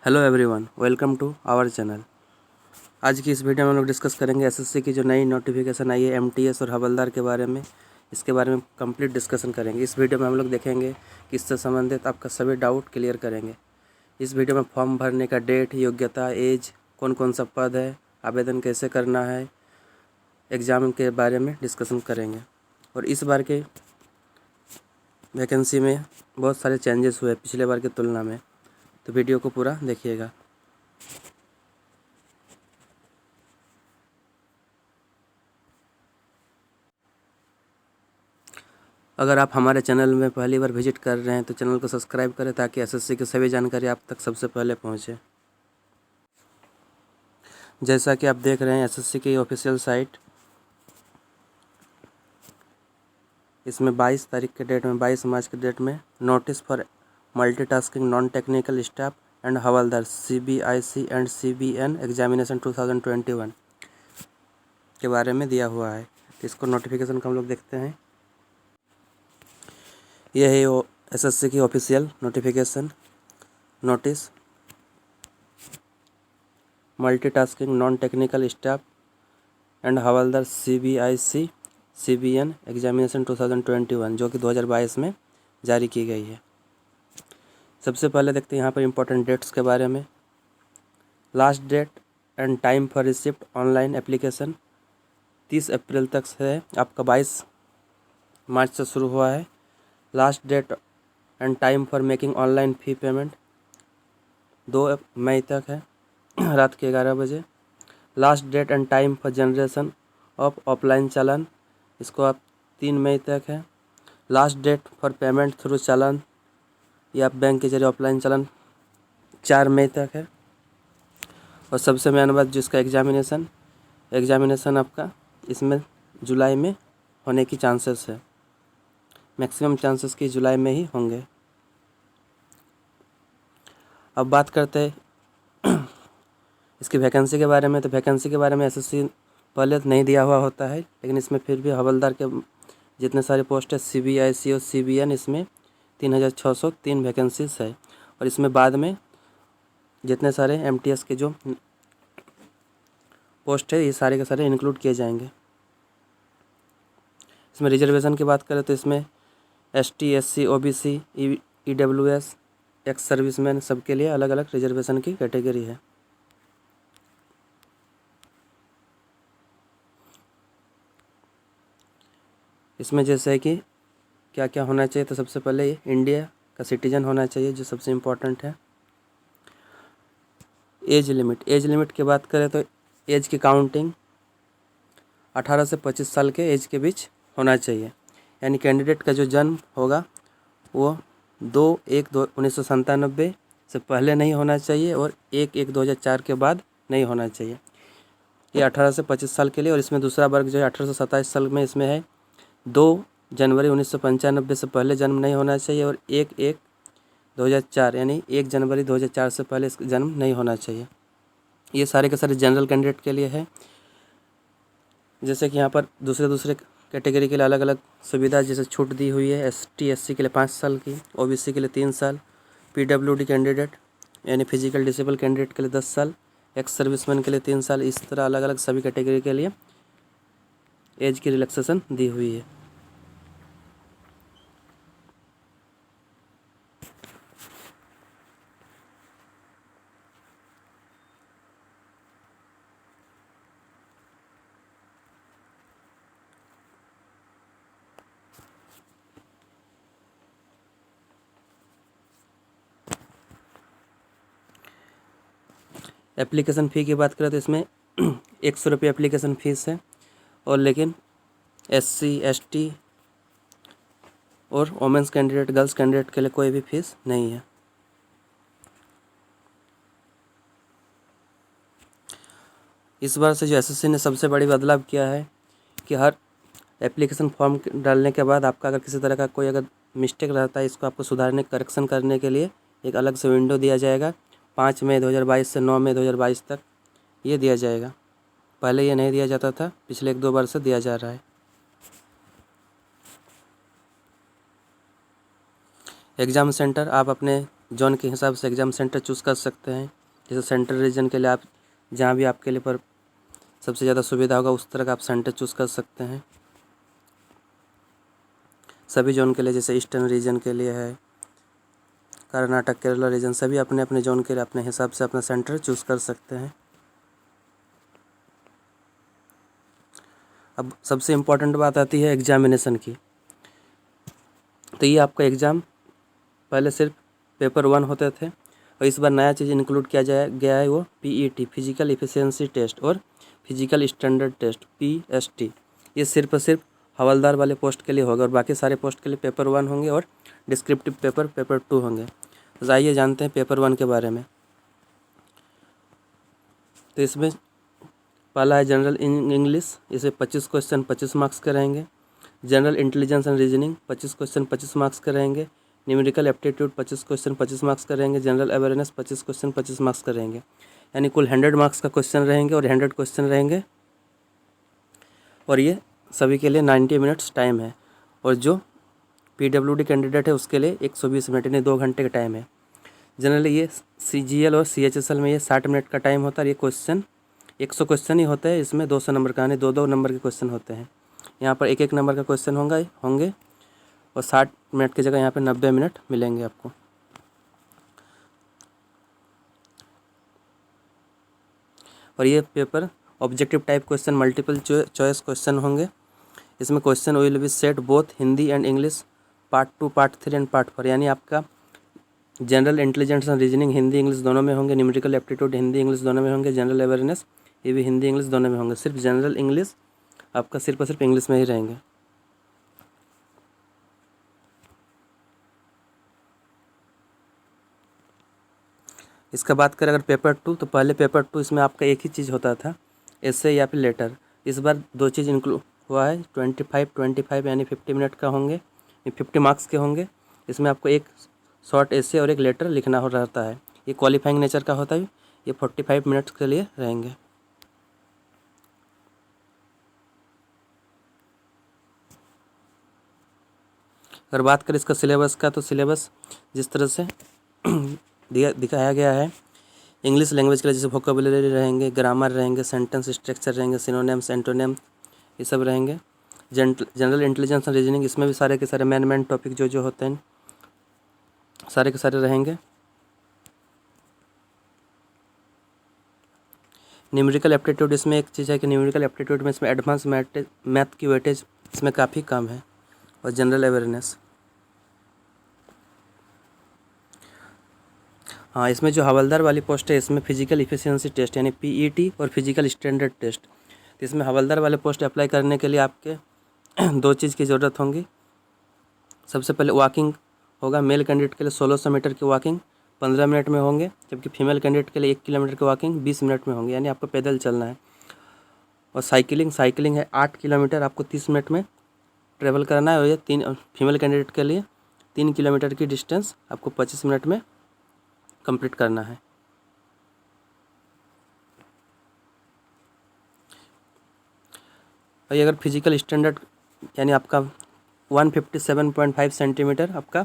Hello everyone, welcome to our channel. आज की इस वीडियो में हम लोग डिस्कस करेंगे एसएससी की जो नई नोटिफिकेशन आई है एमटीएस और हवलदार के बारे में। इसके बारे में कंप्लीट डिस्कशन करेंगे। इस वीडियो में हम लोग देखेंगे कि इससे संबंधित आपका सभी डाउट क्लियर करेंगे। इस वीडियो में फॉर्म भरने का डेट, योग्यता, एज, कौन कौन सा पद है, आवेदन कैसे करना है, एग्ज़ाम के बारे में डिस्कशन करेंगे। और इस बार के वैकेंसी में बहुत सारे चेंजेस हुए पिछले बार की तुलना में, तो वीडियो को पूरा देखिएगा। अगर आप हमारे चैनल में पहली बार विजिट कर रहे हैं तो चैनल को सब्सक्राइब करें ताकि एसएससी की सभी जानकारी आप तक सबसे पहले पहुंचे। जैसा कि आप देख रहे हैं एसएससी की ऑफिशियल साइट, इसमें 22 तारीख के डेट में, 22 मार्च के डेट में notice for multitasking non technical staff and havildar CBIC and CBN examination 2021 के बारे में दिया हुआ है। तो इसको नोटिफिकेशन को हम लोग देखते हैं। यह है एसएससी की official notification notice multitasking non technical staff and havildar CBIC CBN examination 2021 जो कि 2022 में जारी की गई है। सबसे पहले देखते हैं यहाँ पर इम्पोर्टेंट डेट्स के बारे में। Last date and time for receipt online application 30 अप्रैल तक है, आपका 22 मार्च से शुरू हुआ है। Last date and time for making online fee payment 2 मई तक है, रात के 11 बजे। Last date and time for generation of offline challan, इसको आप 3 मई तक है। Last date for payment through challan या आप बैंक के जरिए ऑफलाइन चालान 4 मई तक है। और सबसे मेन बात, जिसका एग्जामिनेशन आपका इसमें जुलाई में होने की चांसेस है, मैक्सिमम चांसेस की जुलाई में ही होंगे। अब बात करते हैं इसकी वैकेंसी के बारे में। तो वैकेंसी के बारे में एसएससी पहले तो नहीं दिया हुआ होता है, लेकिन इसमें फिर भी हवलदार के जितने सारे पोस्ट है सीबीआईसी और सीबीएन, इसमें 3603 वैकेंसीज है। और इसमें बाद में जितने सारे एमटीएस के जो पोस्ट है ये सारे के सारे इंक्लूड किए जाएंगे। इसमें रिजर्वेशन की बात करें तो इसमें ST, SC, OBC, EWS, ex serviceman सबके लिए अलग अलग रिजर्वेशन की कैटेगरी है। इसमें जैसे कि क्या क्या होना चाहिए, तो सबसे पहले ये इंडिया का सिटीजन होना चाहिए, जो सबसे इम्पोर्टेंट है। एज लिमिट की बात करें तो एज की काउंटिंग 18 से 25 साल के एज के बीच होना चाहिए। यानी कैंडिडेट का जो जन्म होगा वो 2/1/1997 से पहले नहीं होना चाहिए और 1/1/2004 के बाद नहीं होना चाहिए। ये 18 से 25 साल के लिए। और इसमें दूसरा वर्ग जो है 18 से 27 साल में, इसमें है 2 जनवरी 1995 से पहले जन्म नहीं होना चाहिए और 1/1/2004 यानी 1 जनवरी 2004 से पहले इसका जन्म नहीं होना चाहिए। ये सारे के सारे जनरल कैंडिडेट के लिए है। जैसे कि यहाँ पर दूसरे कैटेगरी के लिए अलग अलग सुविधा जैसे छूट दी हुई है। एसटी, एससी के लिए 5 साल की, ओबीसी के लिए 3 साल, पीडब्ल्यूडी कैंडिडेट यानी फिजिकल डिसेबल कैंडिडेट के लिए 10 साल, एक्स सर्विसमैन के लिए 3 साल। इस तरह अलग अलग सभी कैटेगरी के लिए एज की रिलैक्सेशन दी हुई है। एप्लीकेशन फ़ी की बात करें तो इसमें 100 रुपये एप्लीकेशन फ़ीस है। और लेकिन एससी, एसटी और वोमेंस कैंडिडेट, गर्ल्स कैंडिडेट के लिए कोई भी फीस नहीं है। इस बार से जो एसएससी ने सबसे बड़ी बदलाव किया है कि हर एप्लीकेशन फॉर्म डालने के बाद आपका अगर किसी तरह का कोई अगर मिस्टेक रहता है, इसको आपको सुधारने, करेक्शन करने के लिए एक अलग से विंडो दिया जाएगा। 5 मई 2022 से 9 मई 2022 तक ये दिया जाएगा। पहले ये नहीं दिया जाता था, पिछले 1-2 बार से दिया जा रहा है। एग्ज़ाम सेंटर आप अपने जोन के हिसाब से एग्ज़ाम सेंटर चूज़ कर सकते हैं। जैसे सेंट्रल रीजन के लिए आप जहाँ भी आपके लिए पर सबसे ज़्यादा सुविधा होगा उस तरह का आप सेंटर चूज़ कर सकते हैं। सभी जोन के लिए, जैसे ईस्टर्न रीजन के लिए है, कर्नाटक, केरला रीजन, सभी अपने अपने जोन के लिए अपने हिसाब से अपना सेंटर चूज़ कर सकते हैं। अब सबसे इम्पोर्टेंट बात आती है एग्जामिनेशन की। तो ये आपका एग्ज़ाम पहले सिर्फ पेपर 1 होते थे और इस बार नया चीज़ इंक्लूड किया गया है, वो PET, फिजिकल इफिशियंसी टेस्ट, और फिजिकल स्टैंडर्ड टेस्ट, PST। ये सिर्फ और सिर्फ हवलदार वाले पोस्ट के लिए होगा और बाकी सारे पोस्ट के लिए पेपर 1 होंगे और डिस्क्रिप्टिव पेपर 2 होंगे। तो आइए जानते हैं पेपर 1 के बारे में। तो इसमें पहला है जनरल इंग्लिश, इसे 25 क्वेश्चन 25 मार्क्स के रहेंगे। General intelligence and reasoning 25 question 25 marks के रहेंगे। न्यूमेरिकल एप्टीट्यूड 25 क्वेश्चन 25 मार्क्स का रहेंगे। जनरल अवेयरनेस 25 क्वेश्चन 25 मार्क्स का रहेंगे। यानी कुल 100 मार्क्स का क्वेश्चन रहेंगे और 100 क्वेश्चन रहेंगे और ये सभी के लिए 90 मिनट्स टाइम है। और जो PWD कैंडिडेट है उसके लिए 120 मिनट यानी 2 घंटे का टाइम है। जनरली ये CGL और CHSL में ये 60 मिनट का टाइम होता है और ये क्वेश्चन 100 क्वेश्चन ही होते हैं। इसमें 200 नंबर का, यानी 2-2 नंबर के क्वेश्चन होते हैं। यहाँ पर 1-1 नंबर का क्वेश्चन होंगे और 60 मिनट की जगह यहाँ पे 90 मिनट मिलेंगे आपको। और ये paper objective type question, multiple choice question होंगे। इसमें question will be set both Hindi and English, part 2, part 3 and part 4। यानी आपका general intelligence and reasoning Hindi English दोनों में होंगे। न्यूमेरिकल एप्टीट्यूड हिंदी इंग्लिश दोनों में होंगे। जनरल अवेयरनेस ये भी हिंदी इंग्लिश दोनों में होंगे। सिर्फ जनरल इंग्लिश आपका सिर्फ और सिर्फ इंग्लिश में ही रहेंगे। इसका बात करें अगर पेपर 2, तो पहले पेपर 2 इसमें आपका एक ही चीज़ होता था, एसे या फिर लेटर। इस बार 2 चीज़ इंक्लूड हुआ है। 25 यानी 50 मिनट का होंगे, 50 मार्क्स के होंगे। इसमें आपको एक शॉर्ट एसे और एक लेटर लिखना हो रहता है। ये क्वालिफाइंग नेचर का होता है। ये 45 मिनट्स के लिए रहेंगे। अगर बात करें इसका सिलेबस का, तो सिलेबस जिस तरह से दिखाया गया है, इंग्लिश लैंग्वेज के लिए जैसे वोकेबुलरी रहेंगे, ग्रामर रहेंगे, सेंटेंस स्ट्रक्चर रहेंगे, सिनोनिम्स, एंटोनिम, ये सब रहेंगे। जनरल इंटेलिजेंस एंड रीजनिंग, इसमें भी सारे के सारे मेन टॉपिक जो होते हैं सारे के सारे रहेंगे। न्यूमेरिकल एप्टीट्यूड, इसमें एक चीज़ है कि न्यूमेरिकल एप्टीट्यूड में इसमें एडवांस मैथ की वेटेज इसमें काफ़ी कम है। और जनरल अवेयरनेस, हाँ, इसमें जो हवलदार वाली पोस्ट है इसमें फिजिकल इफिशियंसी टेस्ट यानी PET और फिजिकल स्टैंडर्ड टेस्ट। तो इसमें हवलदार वाले पोस्ट अप्लाई करने के लिए आपके 2 चीज़ की ज़रूरत होगी। सबसे पहले वॉकिंग होगा। मेल कैंडिडेट के लिए 1600 मीटर की वॉकिंग 15 मिनट में होंगे, जबकि फीमेल कैंडिडेट के लिए 1 किलोमीटर की वॉकिंग 20 मिनट में होंगे, यानी आपको पैदल चलना है। और साइकिलिंग है 8 किलोमीटर, आपको 30 मिनट में ट्रेवल करना है। और ये फीमेल कैंडिडेट के लिए 3 किलोमीटर की डिस्टेंस आपको 25 मिनट में कंप्लीट करना है। और अगर फिजिकल स्टैंडर्ड यानी आपका 157.5 सेंटीमीटर आपका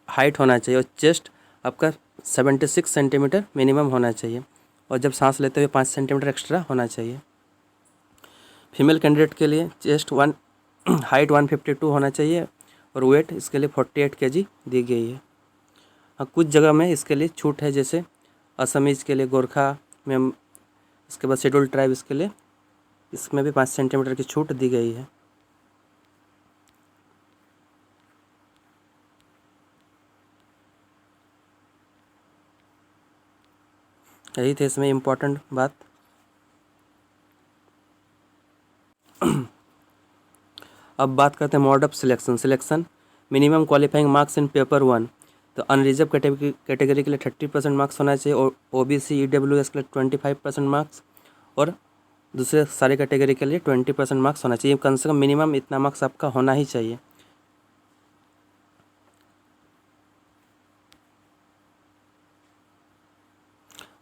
हाइट होना चाहिए और चेस्ट आपका 76 सेंटीमीटर मिनिमम होना चाहिए। और जब सांस लेते हुए 5 सेंटीमीटर एक्स्ट्रा होना चाहिए। फीमेल कैंडिडेट के लिए हाइट 152 होना चाहिए और वेट इसके लिए 48 kg दी गई है। हाँ, कुछ जगह में इसके लिए छूट है, जैसे असमीज़ के लिए, गोरखा में, इसके बाद शेड्यूल्ड ट्राइब, इसके लिए इसमें भी 5 सेंटीमीटर की छूट दी गई है। यही थे इसमें इम्पोर्टेंट बात। अब बात करते हैं mode of selection. Minimum qualifying marks in paper 1। तो अनरिजर्व कैटेगरी के लिए 30% मार्क्स होना चाहिए और OBC EWS के लिए 25% मार्क्स और दूसरे सारे कैटेगरी के लिए 20% मार्क्स होना चाहिए। कम से कम मिनिमम इतना मार्क्स आपका होना ही चाहिए।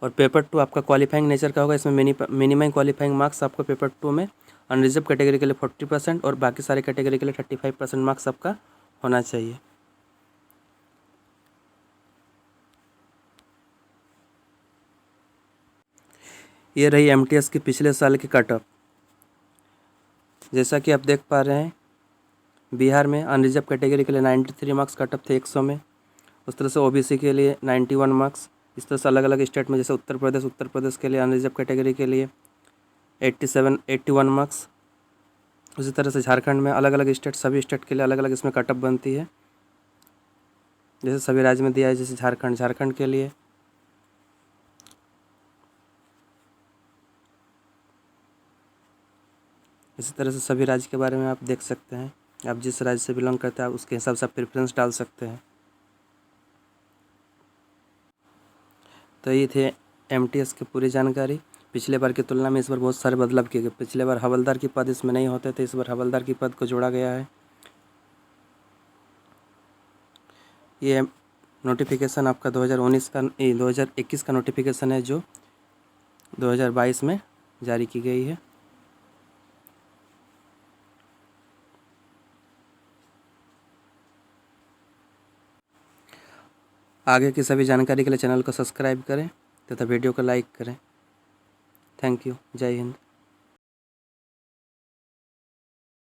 और पेपर 2 आपका क्वालिफाइंग नेचर का होगा। इसमें मिनिमम क्वालिफाइंग मार्क्स आपको पेपर 2 में अनरिजर्व कैटेगरी के लिए 40% और बाकी सारे कैटेगरी के लिए 35% मार्क्स आपका होना चाहिए। ये रही एमटीएस की पिछले साल की कट ऑफ। जैसा कि आप देख पा रहे हैं, बिहार में अनरिजर्व कैटेगरी के लिए 93 मार्क्स कट ऑफ थे 100 में। उस तरह से ओबीसी के लिए 91 मार्क्स। इस तरह से अलग अलग स्टेट में, जैसे उत्तर प्रदेश के लिए अनरिजर्व कैटेगरी के लिए 81 मार्क्स। उसी तरह से झारखंड में अलग अलग स्टेट, सभी स्टेट के लिए अलग अलग इसमें कट ऑफ बनती है। जैसे सभी राज्य में दिया है, जैसे झारखंड के लिए इसी तरह से सभी राज्य के बारे में आप देख सकते हैं। आप जिस राज्य से बिलोंग करते हैं आप उसके हिसाब से आप प्रेफरेंस डाल सकते हैं। तो ये थे एमटीएस की पूरी जानकारी। पिछले बार की तुलना में इस बार बहुत सारे बदलाव किए गए। पिछले बार हवलदार की पद इसमें नहीं होते थे, इस बार हवलदार की पद को जोड़ा गया है। ये नोटिफिकेशन आपका 2021 का नोटिफिकेशन है, जो 2022 में जारी की गई है। आगे की सभी जानकारी के लिए चैनल को सब्सक्राइब करें तथा वीडियो को लाइक करें। Thank you. जय हिंद।